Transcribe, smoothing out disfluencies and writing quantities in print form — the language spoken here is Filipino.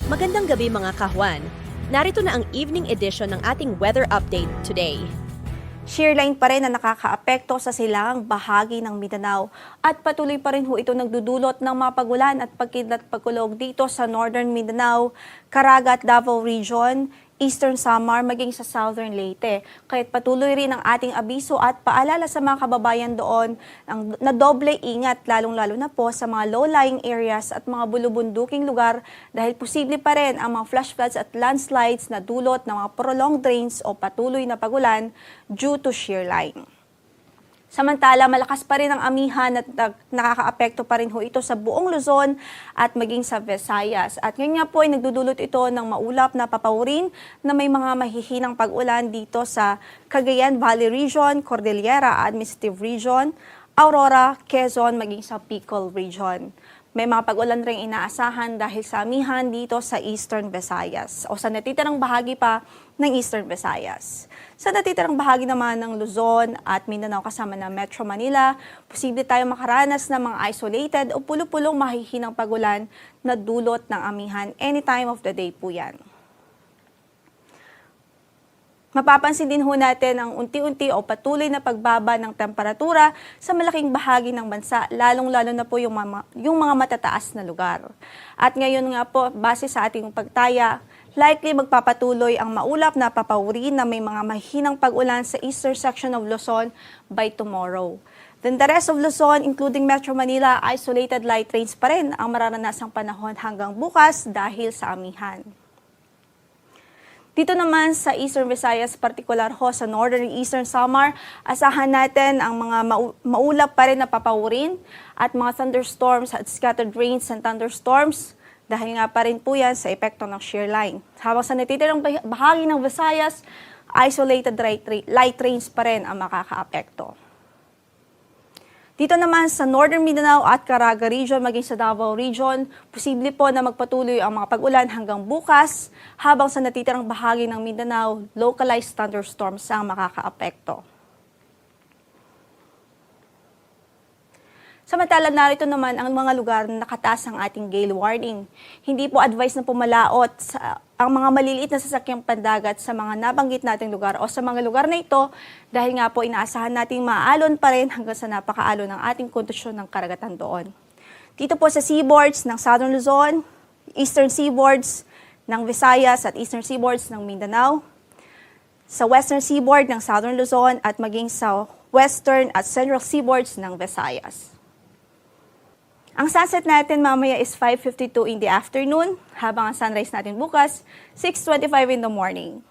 Magandang gabi mga kahwan. Narito na ang evening edition ng ating weather update today. Shearline pa rin na nakakaapekto sa silangang bahagi ng Mindanao at patuloy pa rin ho ito nagdudulot ng mga pagulan at pagkidlat-pagkulog dito sa Northern Mindanao, Caraga at Davao Region, Eastern Samar maging sa Southern Leyte. Kaya't patuloy rin ang ating abiso at paalala sa mga kababayan doon na doble ingat lalong-lalo na po sa mga low-lying areas at mga bulubunduking lugar dahil posible pa rin ang mga flash floods at landslides na dulot ng mga prolonged rains o patuloy na pagulan due to shear line. Samantala, malakas pa rin ang amihan at nakakaapekto pa rin ho ito sa buong Luzon at maging sa Visayas. At ngayon nga po ay nagdudulot ito ng maulap na papawirin na may mga mahihinang pag-ulan dito sa Cagayan Valley Region, Cordillera Administrative Region, Aurora, Quezon, maging sa Bicol Region. May mga pag-ulan ring inaasahan dahil sa amihan dito sa Eastern Visayas o sa natitirang bahagi pa ng Eastern Visayas. Sa natitirang bahagi naman ng Luzon at Mindanao kasama ng Metro Manila, posible tayo makaranas ng mga isolated o pulo-pulong mahihinang pag-ulan na dulot ng amihan any time of the day po yan. Mapapansin din ho natin ang unti-unti o patuloy na pagbaba ng temperatura sa malaking bahagi ng bansa, lalong-lalo na po yung mga matataas na lugar. At ngayon nga po, base sa ating pagtaya, likely magpapatuloy ang maulap na papawirin na may mga mahinang pag-ulan sa eastern section of Luzon by tomorrow. Then the rest of Luzon, including Metro Manila, isolated light rains pa rin ang mararanasang panahon hanggang bukas dahil sa amihan. Dito naman sa Eastern Visayas, particular ho sa Northern Eastern Samar, asahan natin ang mga maulap pa rin na papawirin at mga thunderstorms at scattered rains and thunderstorms dahil nga pa rin po yan sa epekto ng shear line. Habang sa natitirang bahagi ng Visayas, isolated light rains pa rin ang makakaapekto. Dito naman sa Northern Mindanao at Caraga Region, maging sa Davao Region, posible po na magpatuloy ang mga pag-ulan hanggang bukas, habang sa natitirang bahagi ng Mindanao, localized thunderstorms ang makakaapekto. Samantala, narito naman ang mga lugar na nakataas ang ating gale warning. Hindi po advice na pumalaot ang mga maliliit na sasakyang pandagat sa mga nabanggit nating lugar o sa mga lugar na ito dahil nga po inaasahan nating maalon pa rin hanggang sa napakaalon ng ating kondisyon ng karagatan doon. Dito po sa seaboards ng Southern Luzon, Eastern seaboards ng Visayas at Eastern seaboards ng Mindanao, sa Western seaboard ng Southern Luzon at maging sa Western at Central seaboards ng Visayas. Ang sunset natin mamaya is 5:52 in the afternoon, habang ang sunrise natin bukas, 6:25 in the morning.